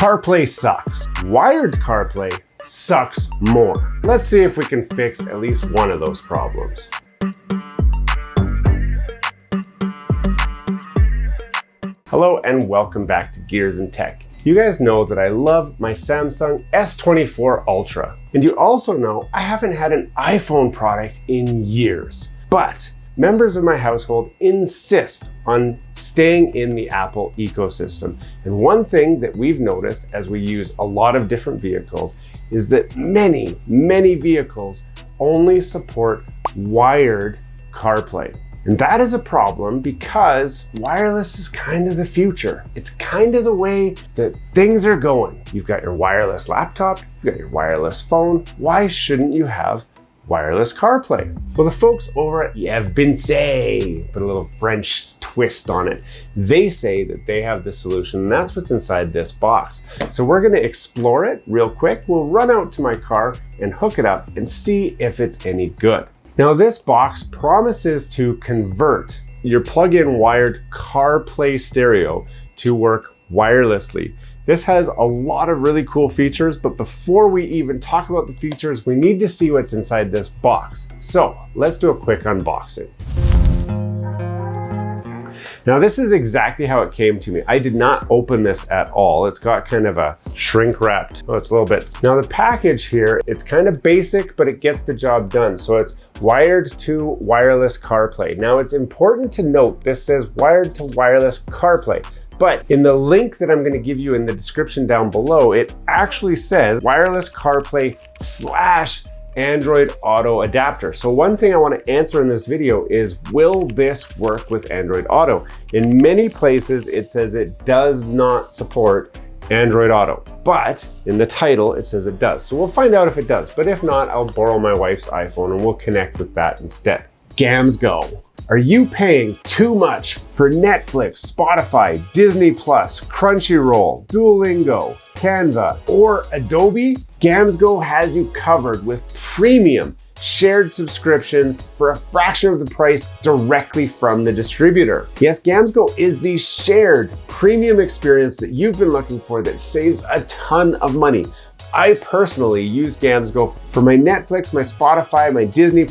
CarPlay sucks. Wired CarPlay sucks more. Let's see if we can fix at least one of those problems. Hello and welcome back to Gears and Tech. You guys know that I love my Samsung S24 Ultra. And you also know I haven't had an iPhone product in years. But members of my household insist on staying in the Apple ecosystem. And one thing that we've noticed as we use a lot of different vehicles is that many vehicles only support wired CarPlay. And that is a problem because wireless is kind of the future. It's kind of the way that things are going. You've got your wireless laptop, you've got your wireless phone. Why shouldn't you have wireless CarPlay? Well, the folks over at Say, put a little French twist on it. They say that they have the solution, and that's what's inside this box. So we're gonna explore it real quick. We'll run out to my car and hook it up and see if it's any good. Now, this box promises to convert your plug-in wired CarPlay stereo to work wirelessly. This has a lot of really cool features, but before we even talk about the features, we need to see what's inside this box. So let's do a quick unboxing. Now, this is exactly how it came to me. I did not open this at all. It's got kind of a shrink wrapped, it's a little bit. Now the package here, it's kind of basic, but it gets the job done. So it's wired to wireless CarPlay. Now it's important to note, this says wired to wireless CarPlay. But in the link that I'm going to give you in the description down below, it actually says wireless CarPlay / Android Auto adapter. So one thing I want to answer in this video is, will this work with Android Auto? In many places, it says it does not support Android Auto, but in the title, it says it does. So we'll find out if it does, but if not, I'll borrow my wife's iPhone and we'll connect with that instead. Gams go. Are you paying too much for Netflix, Spotify, Disney+, Crunchyroll, Duolingo, Canva, or Adobe? GamsGo has you covered with premium shared subscriptions for a fraction of the price directly from the distributor. Yes, GamsGo is the shared premium experience that you've been looking for that saves a ton of money. I personally use GamsGo for my Netflix, my Spotify, my Disney+,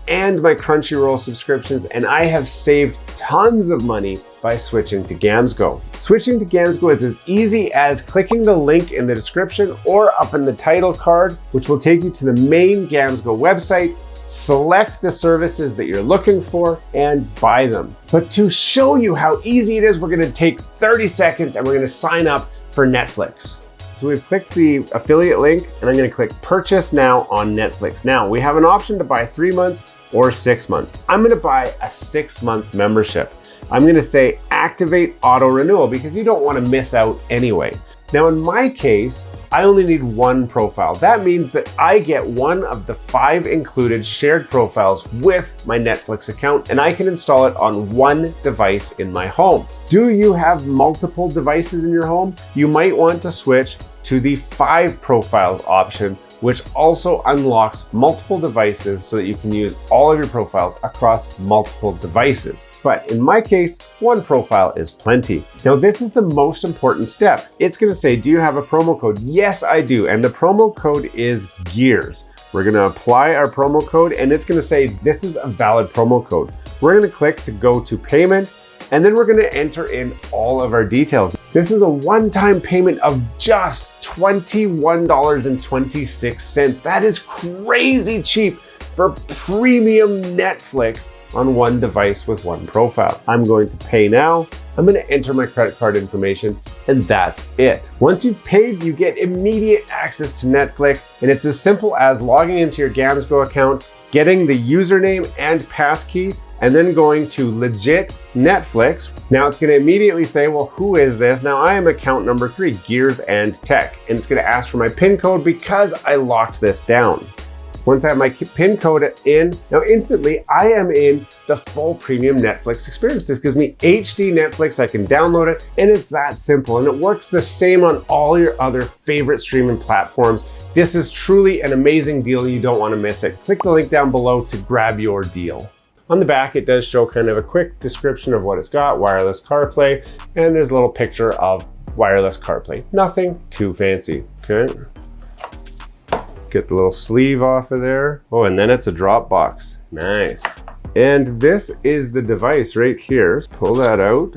and my Crunchyroll subscriptions, and I have saved tons of money by switching to GamsGo. Switching to GamsGo is as easy as clicking the link in the description or up in the title card, which will take you to the main GamsGo website. Select the services that you're looking for and buy them. But to show you how easy it is, we're gonna take 30 seconds and we're gonna sign up for Netflix. So we've clicked the affiliate link and I'm gonna click purchase now on Netflix. Now we have an option to buy 3 months or 6 months. I'm gonna buy a 6-month membership. I'm gonna say activate auto renewal because you don't wanna miss out anyway. Now in my case, I only need one profile. That means that I get one of the 5 included shared profiles with my Netflix account, and I can install it on one device in my home. Do you have multiple devices in your home? You might want to switch to the 5 profiles option, which also unlocks multiple devices so that you can use all of your profiles across multiple devices. But in my case, one profile is plenty. Now, this is the most important step. It's gonna say, do you have a promo code? Yes, I do. And the promo code is GEARS. We're gonna apply our promo code and it's gonna say, this is a valid promo code. We're gonna click to go to payment, and then we're gonna enter in all of our details. This is a one-time payment of just $21.26. That is crazy cheap for premium Netflix on one device with one profile. I'm going to pay now. I'm gonna enter my credit card information, and that's it. Once you've paid, you get immediate access to Netflix, and it's as simple as logging into your GamsGo account, getting the username and passkey, and then going to legit Netflix. Now it's gonna immediately say, well, who is this? Now I am account number 3, Gears and Tech, and it's gonna ask for my PIN code because I locked this down. Once I have my PIN code in, now instantly I am in the full premium Netflix experience. This gives me HD Netflix, I can download it, and it's that simple. And it works the same on all your other favorite streaming platforms. This is truly an amazing deal, you don't wanna miss it. Click the link down below to grab your deal. On the back, it does show kind of a quick description of what it's got, wireless CarPlay, and there's a little picture of wireless CarPlay. Nothing too fancy, okay? Get the little sleeve off of there. Oh, and then it's a drop box. Nice. And this is the device right here. Pull that out.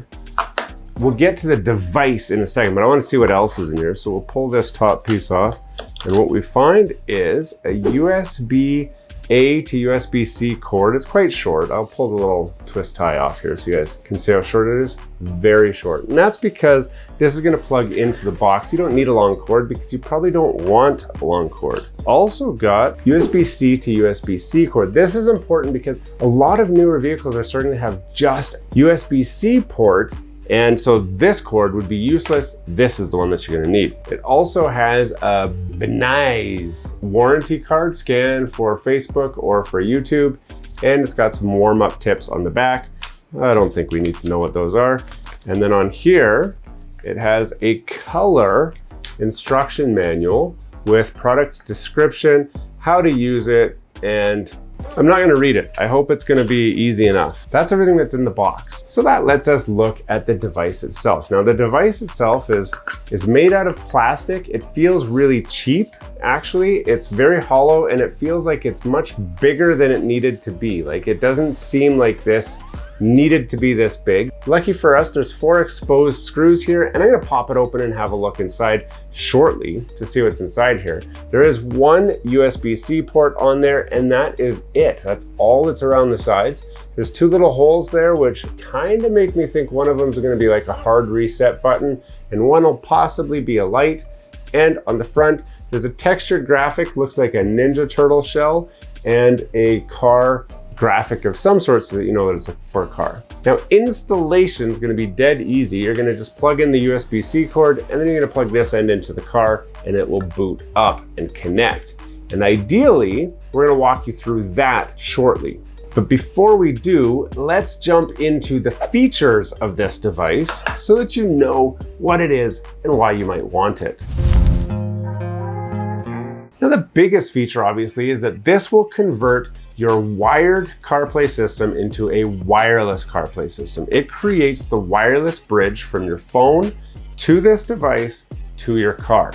We'll get to the device in a second, but I want to see what else is in here. So we'll pull this top piece off. And what we find is a USB-A to USB-C cord. It's quite short. I'll pull the little twist tie off here so you guys can see how short it is. Very short. And that's because this is going to plug into the box. You don't need a long cord because you probably don't want a long cord. Also got USB-C to USB-C cord. This is important because a lot of newer vehicles are starting to have just USB-C port. And so this cord would be useless. This is the one that you're gonna need. It also has a nice warranty card scan for Facebook or for YouTube. And it's got some warm-up tips on the back. I don't think we need to know what those are. And then on here, it has a color instruction manual with product description, how to use it, and I'm not gonna read it. I hope it's gonna be easy enough. That's everything that's in the box. So that lets us look at the device itself. Now the device itself is made out of plastic. It feels really cheap. Actually, it's very hollow and it feels like it's much bigger than it needed to be. Like it doesn't seem like this needed to be this big. Lucky for us, there's 4 exposed screws here, and I'm gonna pop it open and have a look inside shortly to see what's inside here. There is one USB-C port on there, and that is it. That's all that's around the sides. There's 2 little holes there, which kind of make me think one of them is gonna be like a hard reset button, and one will possibly be a light. And on the front, there's a textured graphic, looks like a Ninja Turtle shell, and a car graphic of some sort so that you know that it's for a car. Now installation is going to be dead easy. You're going to just plug in the USB-C cord and then you're going to plug this end into the car and it will boot up and connect. And ideally, we're going to walk you through that shortly. But before we do, let's jump into the features of this device so that you know what it is and why you might want it. Now the biggest feature obviously is that this will convert your wired CarPlay system into a wireless CarPlay system. It creates the wireless bridge from your phone to this device to your car.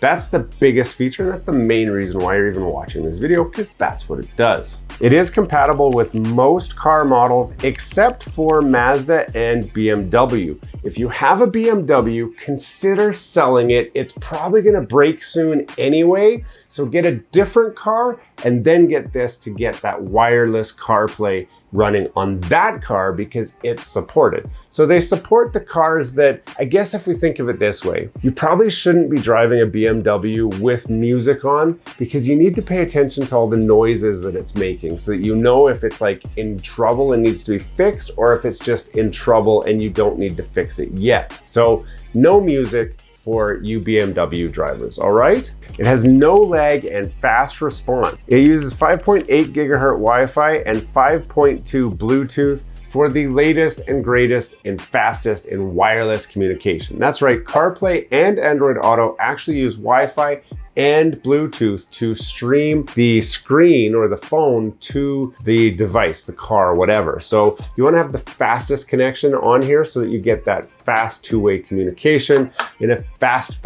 That's the biggest feature, and that's the main reason why you're even watching this video, because that's what it does. It is compatible with most car models except for Mazda and BMW. If you have a BMW, consider selling it. It's probably gonna break soon anyway, so get a different car and then get this to get that wireless CarPlay running on that car because it's supported. So they support the cars that, I guess if we think of it this way, you probably shouldn't be driving a BMW with music on because you need to pay attention to all the noises that it's making so that you know if it's like in trouble and needs to be fixed or if it's just in trouble and you don't need to fix it yet. So no music for you BMW drivers, all right? It has no lag and fast response. It uses 5.8 gigahertz Wi-Fi and 5.2 Bluetooth for the latest and greatest and fastest in wireless communication. That's right, CarPlay and Android Auto actually use Wi-Fi and Bluetooth to stream the screen or the phone to the device, the car, whatever. So you want to have the fastest connection on here so that you get that fast two-way communication in a fast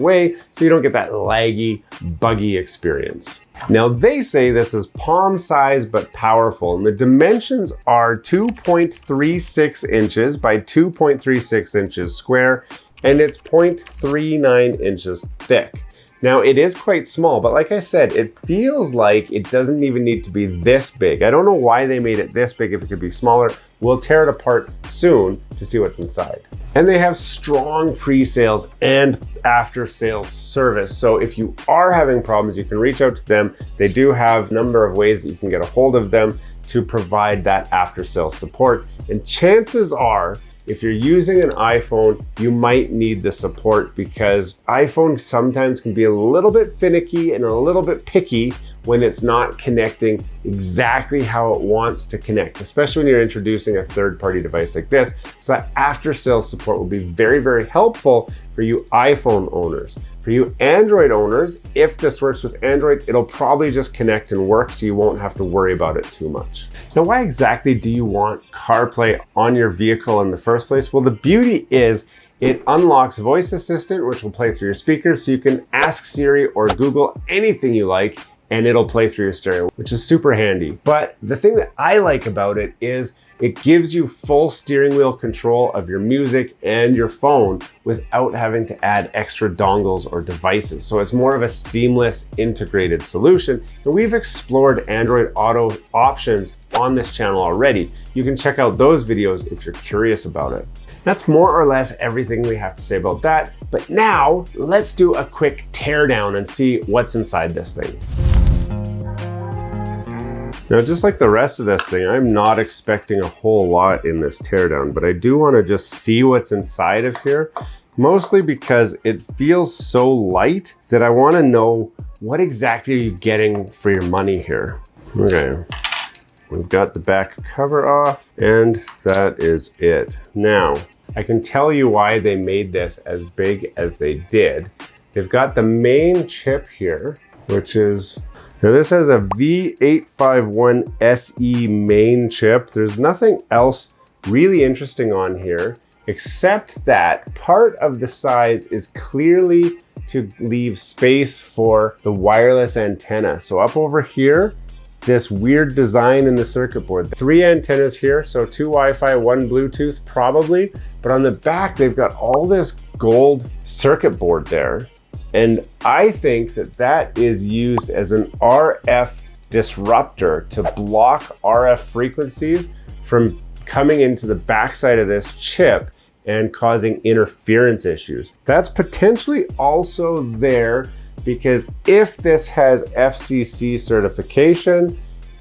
way so you don't get that laggy, buggy experience. Now they say this is palm size but powerful, and the dimensions are 2.36 inches by 2.36 inches square, and it's 0.39 inches thick. Now it is quite small, but like I said, it feels like it doesn't even need to be this big. I don't know why they made it this big if it could be smaller. We'll tear it apart soon to see what's inside. And they have strong pre-sales and after-sales service. So if you are having problems, you can reach out to them. They do have a number of ways that you can get a hold of them to provide that after-sales support. And chances are, if you're using an iPhone, you might need the support because iPhone sometimes can be a little bit finicky and a little bit picky when it's not connecting exactly how it wants to connect, especially when you're introducing a third-party device like this. So that after-sales support will be very, very helpful for you iPhone owners. For you Android owners, if this works with Android, it'll probably just connect and work so you won't have to worry about it too much. Now, why exactly do you want CarPlay on your vehicle in the first place? Well, the beauty is It unlocks voice assistant, which will play through your speakers, so you can ask Siri or Google anything you like and it'll play through your stereo, which is super handy. But the thing that I like about it is it gives you full steering wheel control of your music and your phone without having to add extra dongles or devices. So it's more of a seamless integrated solution. And we've explored Android Auto options on this channel already. You can check out those videos if you're curious about it. That's more or less everything we have to say about that. But now let's do a quick teardown and see what's inside this thing. Now, just like the rest of this thing, I'm not expecting a whole lot in this teardown, but I do want to just see what's inside of here, mostly because it feels so light that I want to know what exactly are you getting for your money here. Okay, we've got the back cover off, and that is it. Now, I can tell you why they made this as big as they did. They've got the main chip here, which is, now this has a V851 SE main chip. There's nothing else really interesting on here, except that part of the size is clearly to leave space for the wireless antenna. So up over here, this weird design in the circuit board. 3 antennas here, so 2 Wi-Fi, 1 Bluetooth probably, but on the back they've got all this gold circuit board there. And I think that that is used as an RF disruptor to block RF frequencies from coming into the backside of this chip and causing interference issues. That's potentially also there because if this has FCC certification,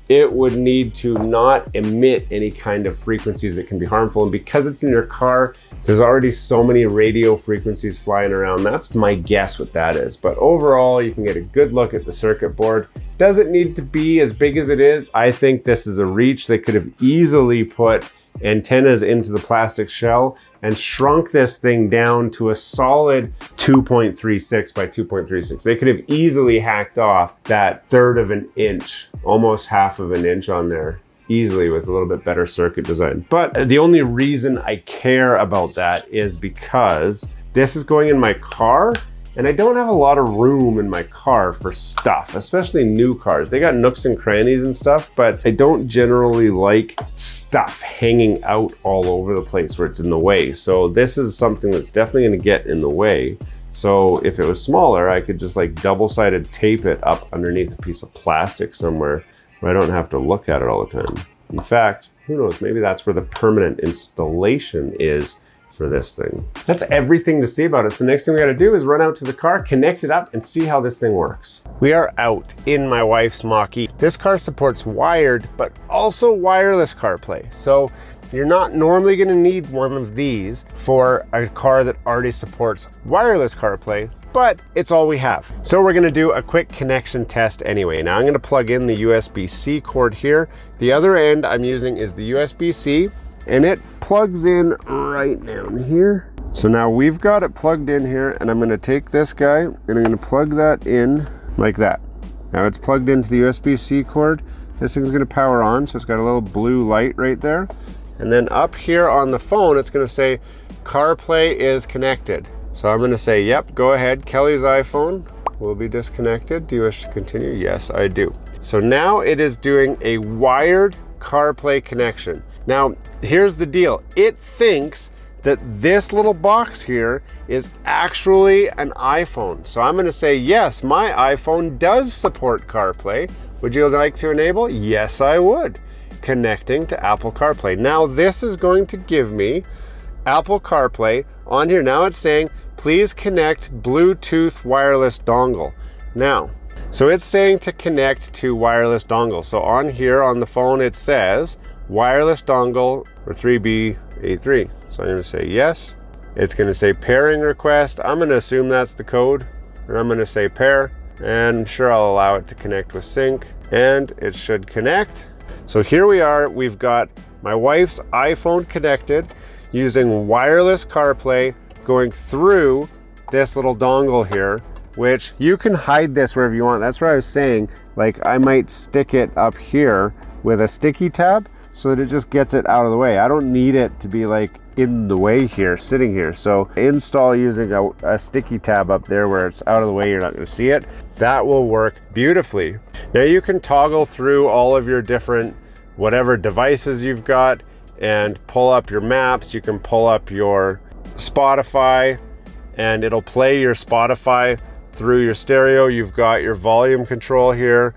it would need to not emit any kind of frequencies that can be harmful. And because it's in your car, there's already so many radio frequencies flying around. That's my guess what that is. But overall, you can get a good look at the circuit board. Does it need to be as big as it is? I think this is a reach. They could have easily put antennas into the plastic shell and shrunk this thing down to a solid 2.36 by 2.36. They could have easily hacked off that 1/3 of an inch, almost 1/2 of an inch on there, easily with a little bit better circuit design. But the only reason I care about that is because this is going in my car and I don't have a lot of room in my car for stuff, especially new cars. They got nooks and crannies and stuff, but I don't generally like stuff hanging out all over the place where it's in the way. So this is something that's definitely gonna get in the way. So if it was smaller, I could just like double-sided tape it up underneath a piece of plastic somewhere where I don't have to look at it all the time. In fact, who knows, maybe that's where the permanent installation is for this thing. That's everything to see about it. So the next thing we gotta do is run out to the car, connect it up, and see how this thing works. We are out in my wife's Mach-E. This car supports wired, but also wireless CarPlay. So you're not normally gonna need one of these for a car that already supports wireless CarPlay, but it's all we have. So we're gonna do a quick connection test anyway. Now I'm gonna plug in the USB-C cord here. The other end I'm using is the USB-C, and it plugs in right down here. So now we've got it plugged in here, and I'm gonna take this guy and I'm gonna plug that in like that. Now it's plugged into the USB-C cord. This thing's gonna power on, so it's got a little blue light right there. And then up here on the phone, it's gonna say CarPlay is connected. So I'm gonna say, yep, go ahead. Kelly's iPhone will be disconnected. Do you wish to continue? Yes, I do. So now it is doing a wired CarPlay connection. Now, here's the deal. It thinks that this little box here is actually an iPhone. So I'm gonna say, yes, my iPhone does support CarPlay. Would you like to enable? Yes, I would. Connecting to Apple CarPlay. Now this is going to give me Apple CarPlay on here. Now it's saying, please connect Bluetooth wireless dongle. Now, so it's saying to connect to wireless dongle. So on here on the phone, it says wireless dongle or 3B83. So I'm gonna say yes. It's gonna say pairing request. I'm gonna assume that's the code, and I'm gonna say pair, and sure, I'll allow it to connect with sync, and it should connect. So here we are, we've got my wife's iPhone connected using wireless CarPlay going through this little dongle here, which you can hide this wherever you want. That's what I was saying. Like I might stick it up here with a sticky tab so that it just gets it out of the way. I don't need it to be like in the way here, sitting here. So install using a sticky tab up there where it's out of the way, you're not going to see it. That will work beautifully. Now you can toggle through all of your different whatever devices you've got and pull up your maps. You can pull up your Spotify and it'll play your Spotify through your stereo. You've got your volume control here.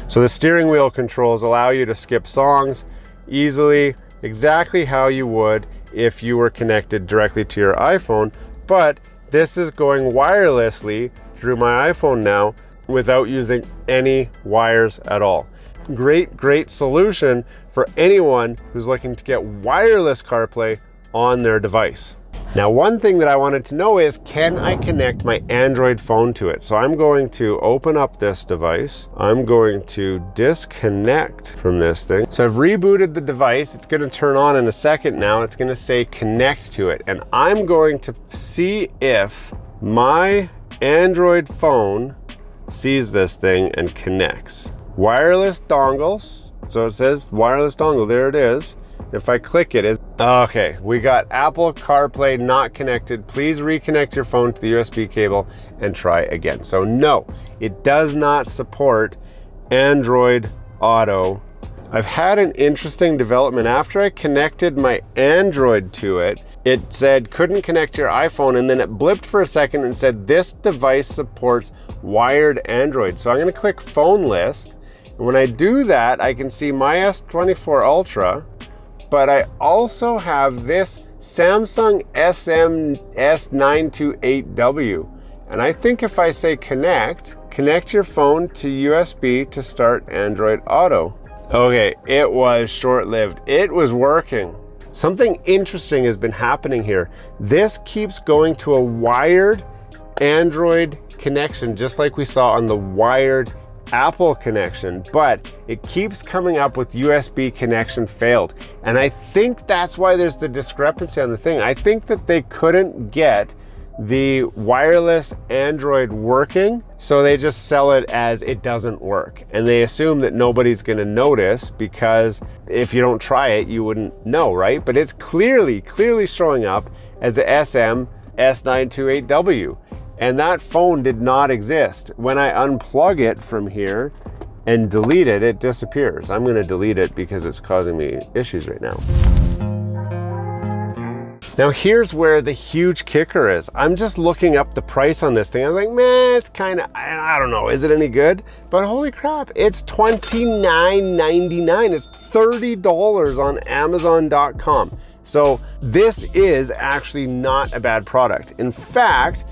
So the steering wheel controls allow you to skip songs easily, exactly how you would if you were connected directly to your iPhone. But this is going wirelessly through my iPhone now without using any wires at all. Great solution for anyone who's looking to get wireless CarPlay on their device. Now, one thing that I wanted to know is, can I connect my Android phone to it? So I'm going to open up this device. I'm going to disconnect from this thing. So I've rebooted the device. It's going to turn on in a second now. It's going to say connect to it. And I'm going to see if my Android phone sees this thing and connects. Wireless dongles. So it says wireless dongle. There it is. If I click it, okay, we got Apple CarPlay not connected. Please reconnect your phone to the USB cable and try again. So no, it does not support Android Auto. I've had an interesting development. After I connected my Android to it, it said couldn't connect to your iPhone, and then it blipped for a second and said this device supports wired Android. So I'm going to click phone list. And when I do that, I can see my S24 Ultra. But I also have this Samsung S928W. And I think if I say connect your phone to USB to start Android Auto. Okay, it was short-lived. It was working. Something interesting has been happening here. This keeps going to a wired Android connection, just like we saw on the wired Apple connection, but it keeps coming up with USB connection failed. And I think that's why there's the discrepancy on the thing. I think that they couldn't get the wireless Android working, so they just sell it as it doesn't work. And they assume that nobody's gonna notice, because if you don't try it, you wouldn't know, right? But it's clearly showing up as the S928W. And that phone did not exist. When I unplug it from here and delete it, it disappears. I'm gonna delete it because it's causing me issues right now. Now here's where the huge kicker is. I'm just looking up the price on this thing. I'm like, man, it's kind of, I don't know, is it any good? But holy crap, it's $29.99. It's $30 on Amazon.com. So this is actually not a bad product. In fact,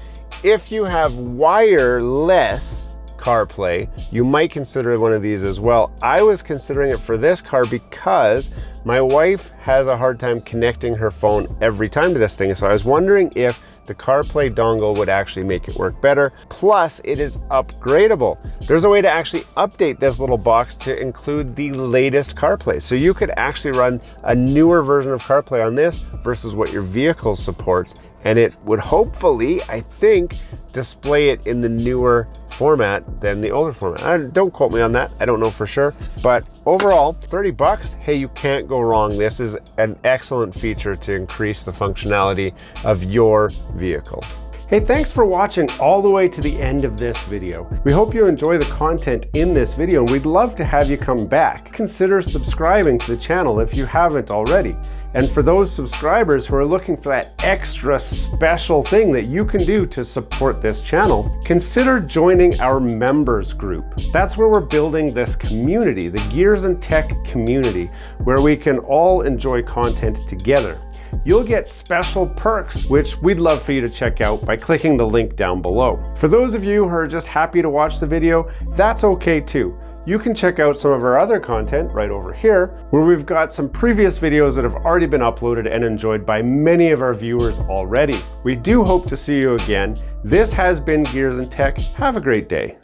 if you have wireless CarPlay, you might consider one of these as well. I was considering it for this car because my wife has a hard time connecting her phone every time to this thing. So I was wondering if the CarPlay dongle would actually make it work better. Plus, it is upgradable. There's a way to actually update this little box to include the latest CarPlay. So you could actually run a newer version of CarPlay on this versus what your vehicle supports. And it would hopefully, I think, display it in the newer format than the older format. Don't quote me on that, I don't know for sure. But overall, 30 bucks, hey, you can't go wrong. This is an excellent feature to increase the functionality of your vehicle. Hey, thanks for watching all the way to the end of this video. We hope you enjoy the content in this video, and we'd love to have you come back. Consider subscribing to the channel if you haven't already. And for those subscribers who are looking for that extra special thing that you can do to support this channel, consider joining our members group. That's where we're building this community, the Gears and Tech community, where we can all enjoy content together. You'll get special perks, which we'd love for you to check out by clicking the link down below. For those of you who are just happy to watch the video, that's okay too. You can check out some of our other content right over here, where we've got some previous videos that have already been uploaded and enjoyed by many of our viewers already. We do hope to see you again. This has been Gears and Tech. Have a great day.